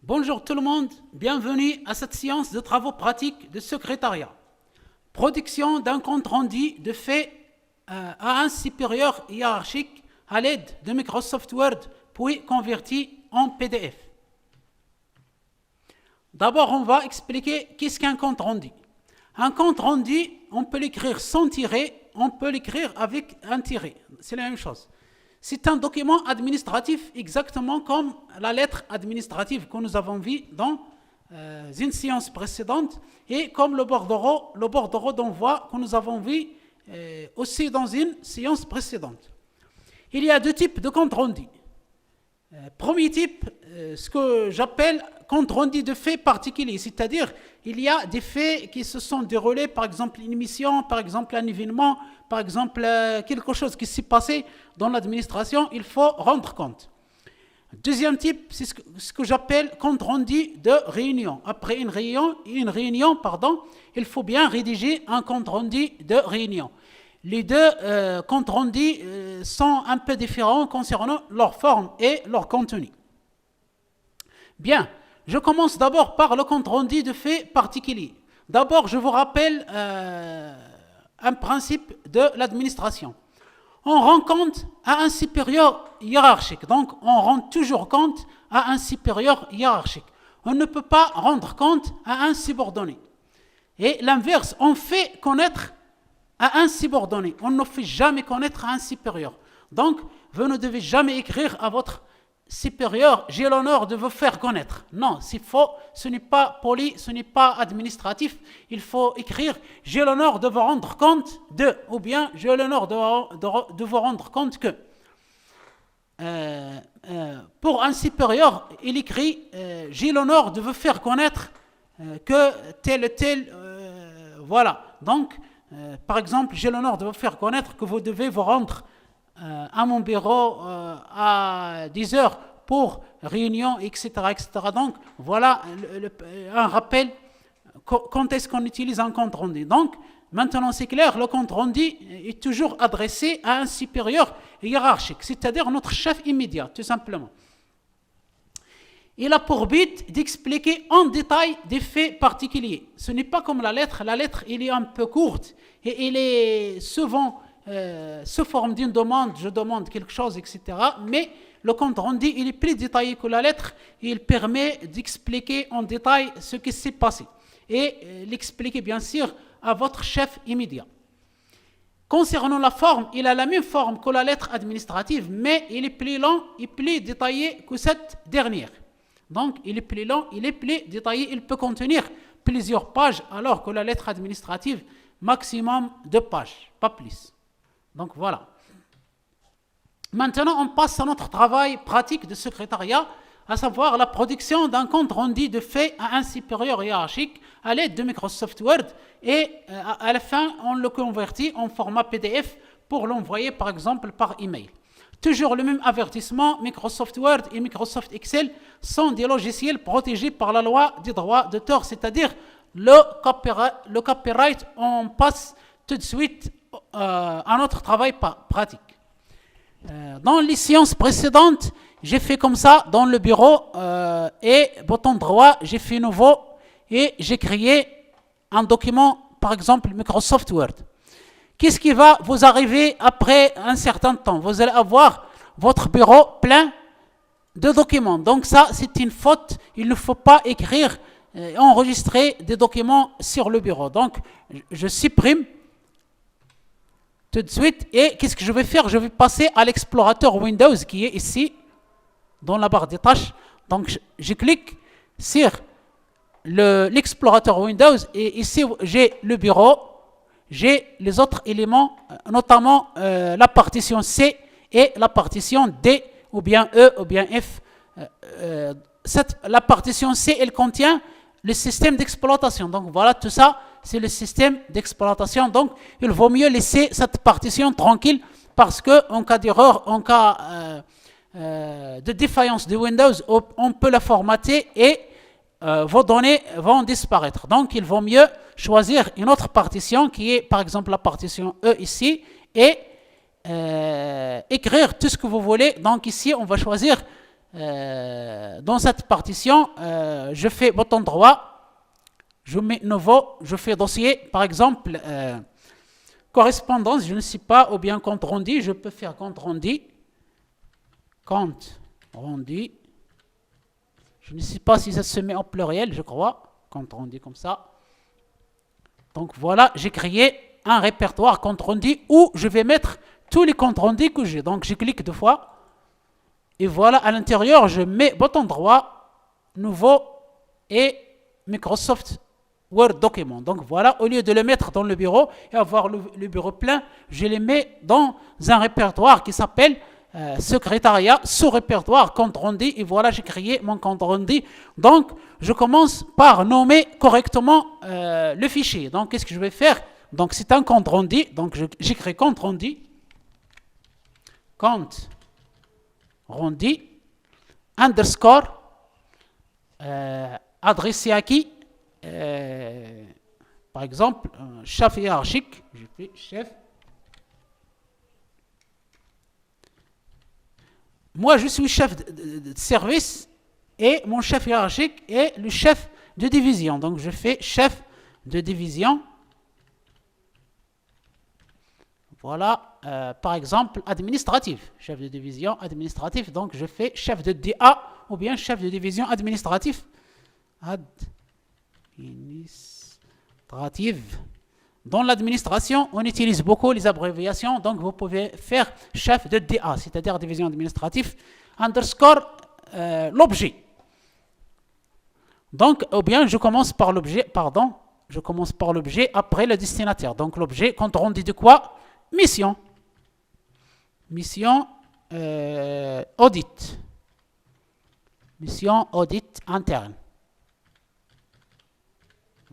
Bonjour tout le monde, bienvenue à cette séance de travaux pratiques de secrétariat. Production d'un compte rendu de fait à un supérieur hiérarchique à l'aide de Microsoft Word, puis converti en PDF. D'abord, on va expliquer qu'est-ce qu'un compte rendu. Un compte rendu, on peut l'écrire sans tiret, on peut l'écrire avec un tiret. C'est la même chose. C'est un document administratif exactement comme la lettre administrative que nous avons vue dans une séance précédente et comme le bordereau d'envoi que nous avons vu aussi dans une séance précédente. Il y a deux types de compte rendu. Premier type, ce que j'appelle compte rendu de faits particuliers, c'est-à-dire il y a des faits qui se sont déroulés, par exemple une mission, par exemple un événement, par exemple quelque chose qui s'est passé dans l'administration, il faut rendre compte. Deuxième type, c'est ce que j'appelle compte rendu de réunion. Après une réunion, il faut bien rédiger un compte rendu de réunion. Les deux comptes rendus sont un peu différents concernant leur forme et leur contenu. Bien, je commence d'abord par le compte rendu de faits particuliers. D'abord, je vous rappelle un principe de l'administration. On rend compte à un supérieur hiérarchique. Donc, on rend toujours compte à un supérieur hiérarchique. On ne peut pas rendre compte à un subordonné. Et l'inverse, on fait connaître à un subordonné. On ne fait jamais connaître à un supérieur. Donc, vous ne devez jamais écrire à votre supérieur, j'ai l'honneur de vous faire connaître. Non, c'est faux, ce n'est pas poli, ce n'est pas administratif. Il faut écrire, j'ai l'honneur de vous rendre compte de, ou bien j'ai l'honneur de vous rendre compte que. Pour un supérieur, il écrit, j'ai l'honneur de vous faire connaître que tel et tel, voilà. Donc, par exemple, j'ai l'honneur de vous faire connaître que vous devez vous rendre à mon bureau à 10 heures pour réunion, etc., etc. Donc, voilà un rappel quand est-ce qu'on utilise un compte rendu. Donc, maintenant c'est clair, le compte rendu est toujours adressé à un supérieur hiérarchique, c'est-à-dire notre chef immédiat, tout simplement. Il a pour but d'expliquer en détail des faits particuliers. Ce n'est pas comme la lettre, elle est un peu courte et elle est souvent sous forme d'une demande, je demande quelque chose, etc. Mais le compte rendu, il est plus détaillé que la lettre, il permet d'expliquer en détail ce qui s'est passé et l'expliquer bien sûr à votre chef immédiat. Concernant la forme, il a la même forme que la lettre administrative, mais il est plus long et plus détaillé que cette dernière. Donc, il est plus long, il est plus détaillé, il peut contenir plusieurs pages, alors que la lettre administrative, maximum 2 pages, pas plus. Donc, voilà. Maintenant, on passe à notre travail pratique de secrétariat, à savoir la production d'un compte rendu de fait à un supérieur hiérarchique à l'aide de Microsoft Word et à la fin, on le convertit en format PDF pour l'envoyer, par exemple, par email. Toujours le même avertissement, Microsoft Word et Microsoft Excel sont des logiciels protégés par la loi des droits d'auteur, c'est-à-dire le copyright, on passe tout de suite à notre travail pratique. Dans les séances précédentes, j'ai fait comme ça dans le bureau et bouton droit, j'ai fait nouveau et j'ai créé un document, par exemple Microsoft Word. Qu'est-ce qui va vous arriver après un certain temps? Vous allez avoir votre bureau plein de documents. Donc ça, c'est une faute. Il ne faut pas écrire, enregistrer des documents sur le bureau. Donc, je supprime tout de suite. Et qu'est-ce que je vais faire? Je vais passer à l'explorateur Windows qui est ici, dans la barre des tâches. Donc, je clique sur l'explorateur Windows et ici, j'ai le bureau. J'ai les autres éléments, notamment la partition C et la partition D, ou bien E, ou bien F. La partition C, elle contient le système d'exploitation. Donc voilà, tout ça, c'est le système d'exploitation. Donc, il vaut mieux laisser cette partition tranquille parce qu'en cas d'erreur, en cas de défaillance de Windows, on peut la formater et vos données vont disparaître. Donc, il vaut mieux choisir une autre partition qui est, par exemple, la partition E ici et écrire tout ce que vous voulez. Donc, ici, on va choisir dans cette partition, je fais bouton droit, je mets nouveau, je fais dossier, par exemple, correspondance, je ne sais pas, ou bien compte rendu, je peux faire compte rendu, je ne sais pas si ça se met en pluriel, je crois, compte rendu comme ça. Donc voilà, j'ai créé un répertoire compte rendu où je vais mettre tous les comptes rendus que j'ai. Donc je clique 2 fois. Et voilà, à l'intérieur, je mets bouton droit, nouveau et Microsoft Word document. Donc voilà, au lieu de le mettre dans le bureau et avoir le bureau plein, je les mets dans un répertoire qui s'appelle secrétariat, sous-répertoire, compte rendu. Et voilà, j'ai créé mon compte rendu. Donc, je commence par nommer correctement le fichier. Donc, qu'est-ce que je vais faire? Donc, c'est un compte rendu. Donc, j'écris compte rendu. Compte rendu, underscore, adressé à qui? Par exemple, chef hiérarchique, je fais chef. Moi, je suis chef de service et mon chef hiérarchique est le chef de division. Donc, je fais chef de division. Voilà, par exemple, administratif, chef de division administratif. Donc, je fais chef de DA ou bien chef de division administratif. Administrative. Dans l'administration, on utilise beaucoup les abréviations. Donc, vous pouvez faire chef de DA, c'est-à-dire division administrative, underscore l'objet. Donc, ou bien je commence par l'objet, après le destinataire. Donc, l'objet, compte rendu de quoi? Mission. Mission audit. Mission audit interne.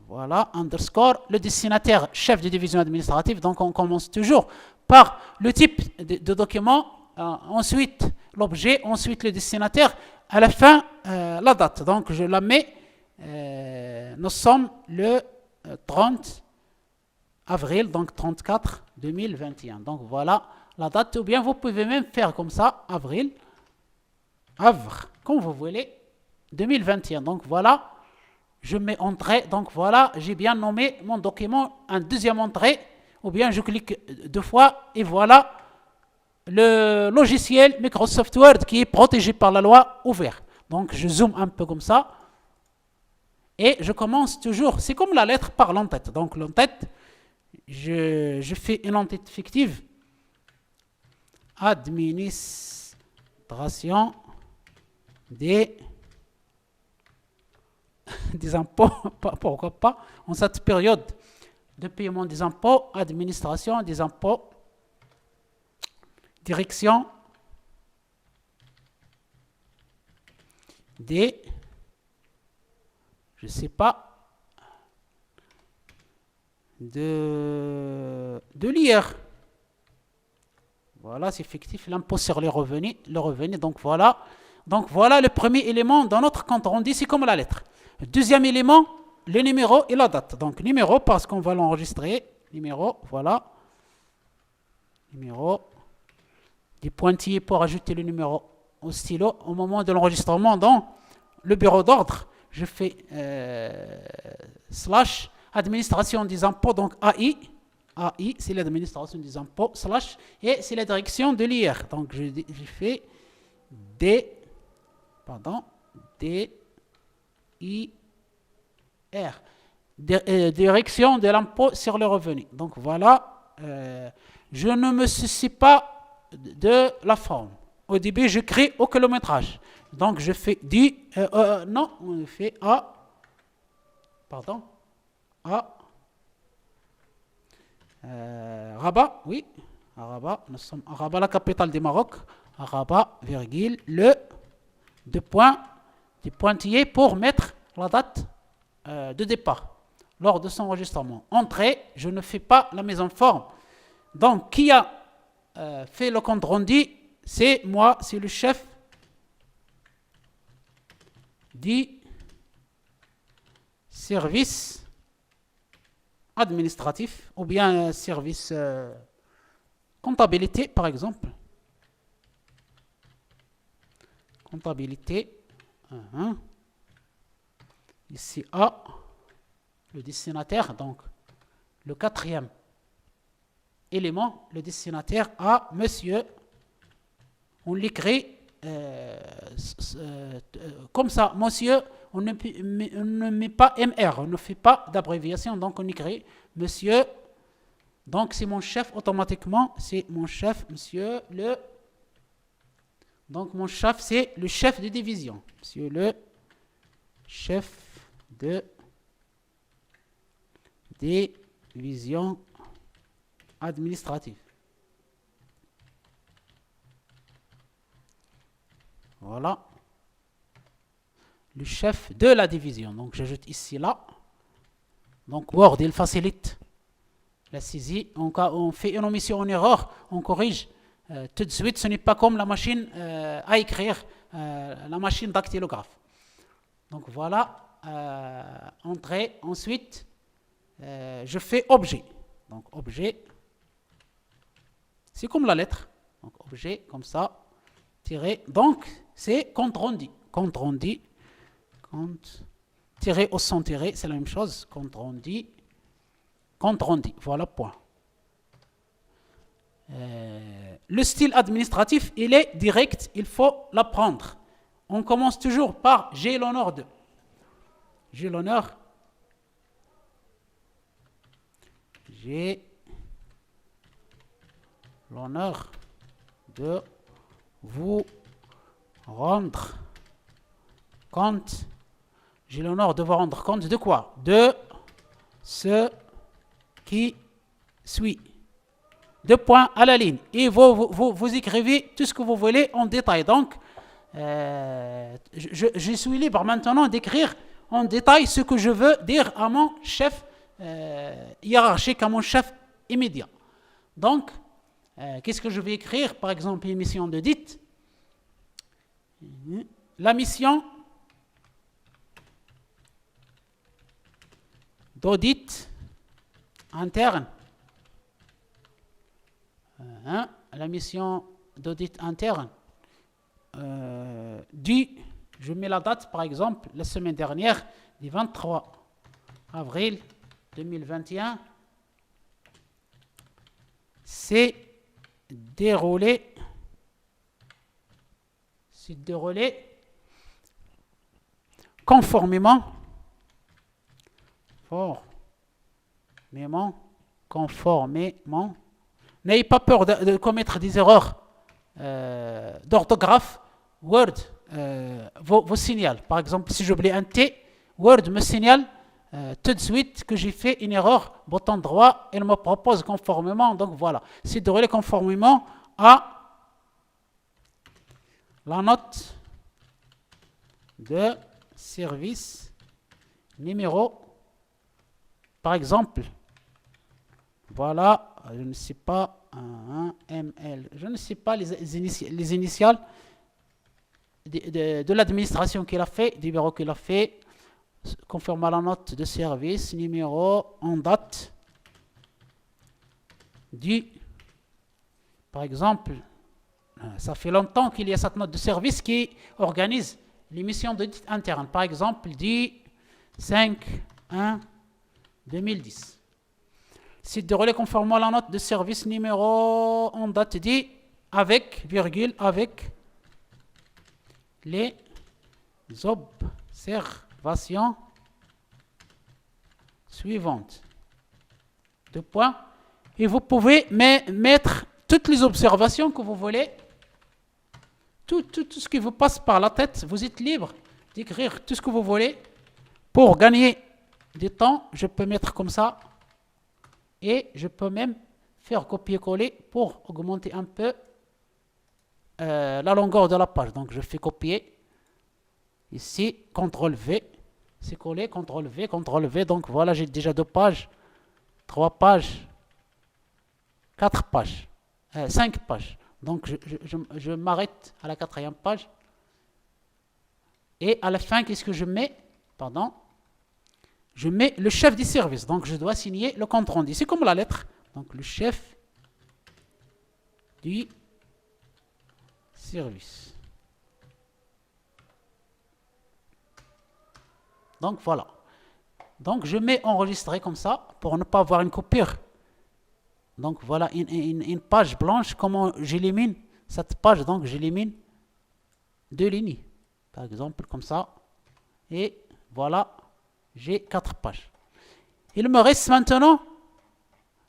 Voilà, underscore, le destinataire, chef de division administrative. Donc, on commence toujours par le type de document, ensuite l'objet, ensuite le destinataire, à la fin, la date. Donc, je la mets, nous sommes le 30 avril, donc 34 2021. Donc, voilà la date. Ou bien, vous pouvez même faire comme ça, avril, comme vous voulez, 2021. Donc, voilà. Je mets entrée, donc voilà, j'ai bien nommé mon document, un deuxième entrée, ou bien je clique 2 fois, et voilà le logiciel Microsoft Word qui est protégé par la loi ouvert. Donc je zoome un peu comme ça, et je commence toujours, c'est comme la lettre par l'entête. Donc l'entête, je fais une entête fictive, administration des impôts, pourquoi pas, en cette période de paiement des impôts, administration des impôts, direction des, je sais pas, de l'IR. Voilà, c'est fictif, l'impôt sur le revenu, donc voilà. Donc voilà le premier élément dans notre compte rendu, c'est comme la lettre. Le deuxième élément, le numéro et la date. Donc numéro parce qu'on va l'enregistrer. Numéro, voilà. Numéro. Des pointillés pour ajouter le numéro au stylo. Au moment de l'enregistrement dans le bureau d'ordre, je fais slash administration des impôts, donc AI. AI, c'est l'administration des impôts, slash, et c'est la direction de l'IR. Donc je fais DIR, direction de l'impôt sur le revenu. Donc voilà, je ne me soucie pas de la forme. Au début, je crée au kilométrage. Donc je fais on fait Rabat, oui, à Rabat, nous sommes à Rabat, la capitale du Maroc, à Rabat, virgule, des pointillés pour mettre la date de départ lors de son enregistrement. Entrée, je ne fais pas la mise en forme. Donc, qui a fait le compte rendu? C'est moi, c'est le chef du service administratif ou bien service comptabilité, par exemple. comptabilité. Ici A, le destinataire, donc le quatrième élément, le destinataire A, monsieur, on l'écrit comme ça, monsieur, on ne met pas MR, on ne fait pas d'abréviation, donc on écrit monsieur, donc c'est mon chef automatiquement, c'est mon chef, monsieur, donc mon chef c'est le chef de division, monsieur le chef de division administrative. Voilà. Le chef de la division. Donc j'ajoute ici là. Donc Word, il facilite la saisie. On fait une omission en erreur, on corrige tout de suite. Ce n'est pas comme la machine à écrire, la machine dactylographe. Donc voilà, entrée. Ensuite, je fais objet. Donc objet, c'est comme la lettre. Donc objet, comme ça. Donc, c'est compte rendu. Compte rendu. Compte tiré au sans tiré, c'est la même chose. Compte rendu. Compte rendu. Voilà, point. Le style administratif, il est direct. Il faut l'apprendre. On commence toujours par j'ai l'honneur de. J'ai l'honneur. J'ai l'honneur de vous rendre compte. J'ai l'honneur de vous rendre compte de quoi? De ce qui suit. Deux points à la ligne. Et vous écrivez tout ce que vous voulez en détail. Donc, je suis libre maintenant d'écrire en détail ce que je veux dire à mon chef hiérarchique, à mon chef immédiat. Donc, qu'est-ce que je vais écrire? Par exemple, une mission d'audit. La mission d'audit interne. La mission d'audit interne. Je mets la date, par exemple, la semaine dernière, du 23 avril 2021. C'est déroulé conformément. N'ayez pas peur de commettre des erreurs d'orthographe. Word vous signale. Par exemple, si j'oublie un T, Word me signale tout de suite que j'ai fait une erreur. Bouton droit, elle me propose conformément. Donc voilà, c'est déroulé conformément à la note de service numéro. Par exemple, voilà, je ne sais pas, ML, je ne sais pas les initiales de l'administration qu'il a fait, du bureau qu'il a fait, conforme à la note de service, numéro, en date, par exemple, ça fait longtemps qu'il y a cette note de service qui organise l'émission d'audit interne, par exemple, du 5/1/2010. C'est déroulé conformément à la note de service numéro en date dit avec, virgule, avec les observations suivantes. Deux points. Et vous pouvez mettre toutes les observations que vous voulez. Tout ce qui vous passe par la tête, vous êtes libre d'écrire tout ce que vous voulez. Pour gagner du temps, je peux mettre comme ça. Et je peux même faire copier-coller pour augmenter un peu la longueur de la page. Donc je fais copier. Ici, CTRL-V. C'est collé, CTRL-V, CTRL-V. Donc voilà, j'ai déjà 2 pages, 3 pages, 4 pages, 5 pages. Donc je m'arrête à la 4e page. Et à la fin, qu'est-ce que je mets? Je mets le chef du service. Donc je dois signer le compte rendu. C'est comme la lettre. Donc le chef du service. Donc voilà. Donc je mets enregistrer comme ça pour ne pas avoir une coupure. Donc voilà une page blanche. Comment j'élimine cette page? Donc j'élimine 2 lignes. Par exemple comme ça. Et voilà, j'ai 4 pages. Il me reste maintenant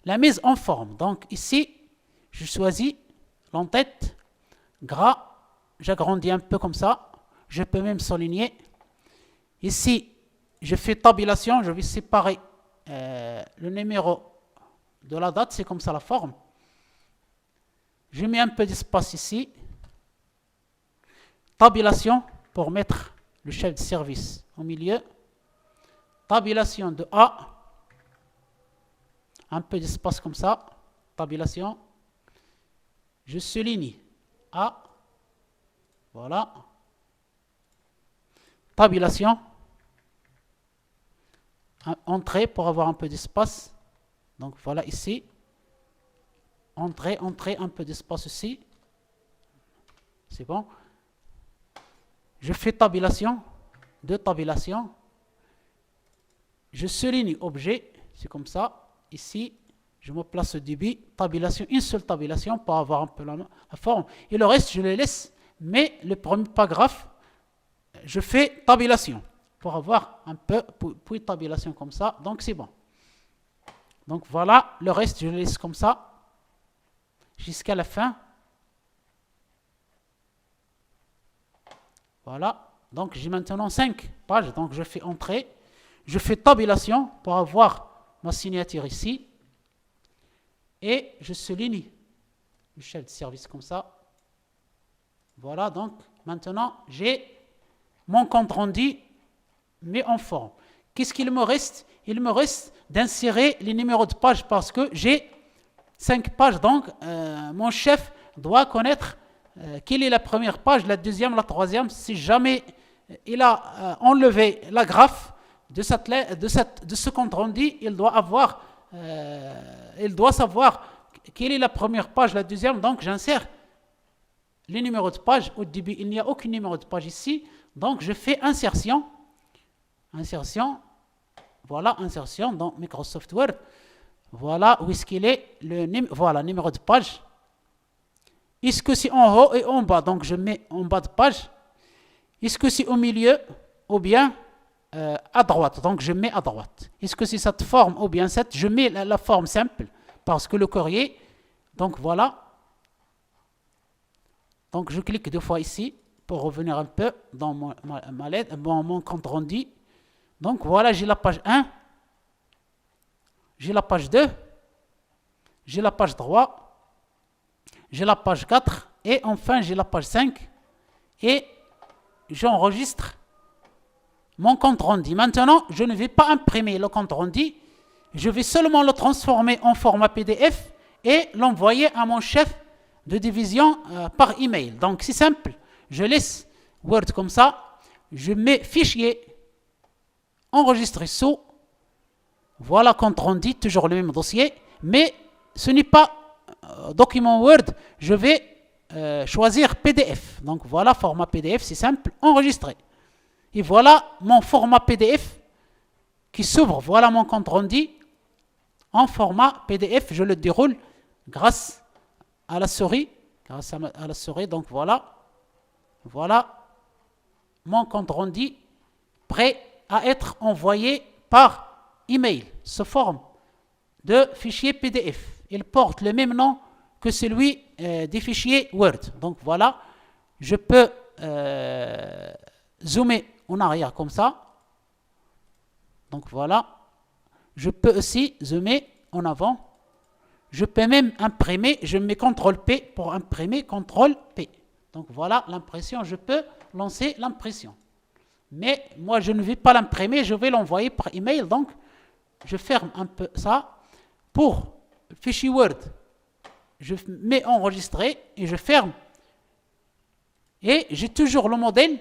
la mise en forme. Donc ici, je choisis l'entête, gras, j'agrandis un peu comme ça. Je peux même souligner. Ici, je fais tabulation, je vais séparer le numéro de la date, c'est comme ça la forme. Je mets un peu d'espace ici. Tabulation pour mettre le chef de service au milieu. Tabulation de A. Un peu d'espace comme ça. Tabulation. Je souligne A. Voilà. Tabulation. Entrée pour avoir un peu d'espace. Donc voilà ici. Entrée, un peu d'espace ici. C'est bon. Je fais tabulation, 2 tabulations. Je souligne objet, c'est comme ça. Ici, je me place au début. Tabulation, une seule tabulation pour avoir un peu la forme. Et le reste, je le laisse. Mais le premier paragraphe, je fais tabulation pour avoir un peu, puis tabulation comme ça. Donc c'est bon. Donc voilà, le reste, je le laisse comme ça jusqu'à la fin. Voilà, donc j'ai maintenant 5 pages, donc je fais entrée, je fais tabulation pour avoir ma signature ici, et je souligne le chef de service comme ça. Voilà, donc maintenant j'ai mon compte rendu, mais en forme. Qu'est-ce qu'il me reste? Il me reste d'insérer les numéros de page parce que j'ai 5 pages, donc mon chef doit connaître quelle est la première page, la deuxième, la troisième. Si jamais il a enlevé la graphe de ce compte rendu, il doit savoir quelle est la première page, la deuxième. Donc j'insère les numéros de page. Au début, il n'y a aucun numéro de page ici. Donc je fais insertion. Voilà, insertion dans Microsoft Word. Voilà où est-ce qu'il est, voilà, numéro de page. Est-ce que c'est en haut et en bas? Donc je mets en bas de page. Est-ce que c'est au milieu ou bien à droite? Donc je mets à droite. Est-ce que c'est cette forme ou bien cette? Je mets la forme simple parce que le courrier. Donc voilà. Donc je clique 2 fois ici pour revenir un peu dans mon compte rendu. Donc voilà, j'ai la page 1. J'ai la page 2. J'ai la page 3. J'ai la page 4 et enfin j'ai la page 5 et j'enregistre mon compte rendu. Maintenant, je ne vais pas imprimer le compte rendu, je vais seulement le transformer en format PDF et l'envoyer à mon chef de division par email. Donc c'est simple, je laisse Word comme ça, je mets fichier, enregistrer sous, voilà compte rendu, toujours le même dossier, mais ce n'est pas document Word, je vais choisir PDF. Donc voilà, format PDF, c'est simple, enregistrer. Et voilà mon format PDF qui s'ouvre. Voilà mon compte rendu en format PDF. Je le déroule grâce à la souris. Donc voilà. Voilà mon compte rendu prêt à être envoyé par email sous forme de fichier PDF. Il porte le même nom que celui des fichiers Word. Donc voilà, je peux zoomer en arrière comme ça. Donc voilà, je peux aussi zoomer en avant. Je peux même imprimer, je mets CTRL P pour imprimer, CTRL P. Donc voilà l'impression, je peux lancer l'impression. Mais moi je ne vais pas l'imprimer, je vais l'envoyer par email. Donc je ferme un peu ça. Pour le fichier Word, je mets enregistrer et je ferme. Et j'ai toujours le modèle.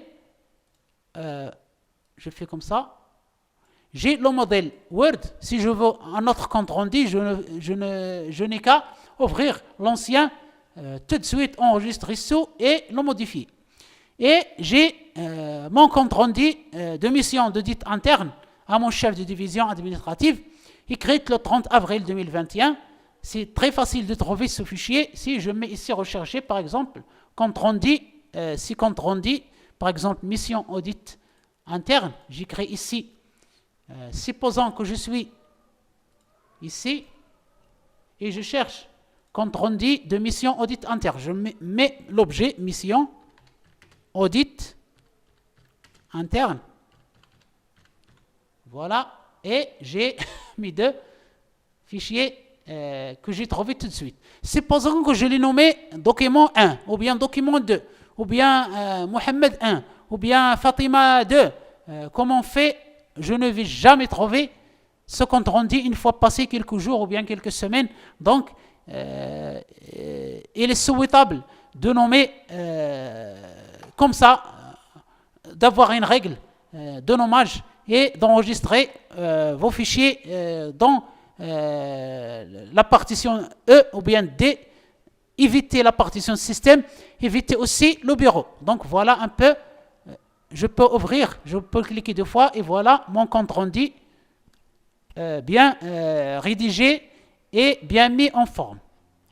Je fais comme ça. J'ai le modèle Word. Si je veux un autre compte rendu, je n'ai qu'à ouvrir l'ancien, tout de suite enregistrer sous et le modifier. Et j'ai mon compte rendu de mission d'audit interne à mon chef de division administrative, écrit le 30 avril 2021. C'est très facile de trouver ce fichier. Si je mets ici rechercher, par exemple, compte rendu, par exemple, mission audit interne, j'écris ici, supposons que je suis ici, et je cherche compte rendu de mission audit interne. Je mets l'objet mission audit interne. Voilà, et j'ai mis deux fichiers que j'ai trouvé tout de suite. Supposons que je l'ai nommé document 1, ou bien document 2, ou bien Mohamed 1, ou bien Fatima 2. Comment on fait? Je ne vais jamais trouver ce compte rendu une fois passé quelques jours ou bien quelques semaines. Donc, il est souhaitable de nommer comme ça, d'avoir une règle de nommage et d'enregistrer vos fichiers dans la partition E ou bien D, éviter la partition système, éviter aussi le bureau. Donc voilà un peu, je peux ouvrir, je peux cliquer deux fois et voilà mon compte rendu bien rédigé et bien mis en forme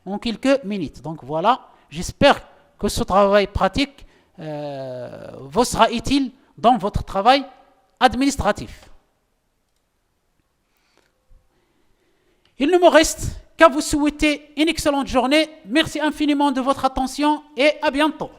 en quelques minutes. Donc voilà, j'espère que ce travail pratique vous sera utile dans votre travail administratif. Il ne me reste qu'à vous souhaiter une excellente journée. Merci infiniment de votre attention et à bientôt.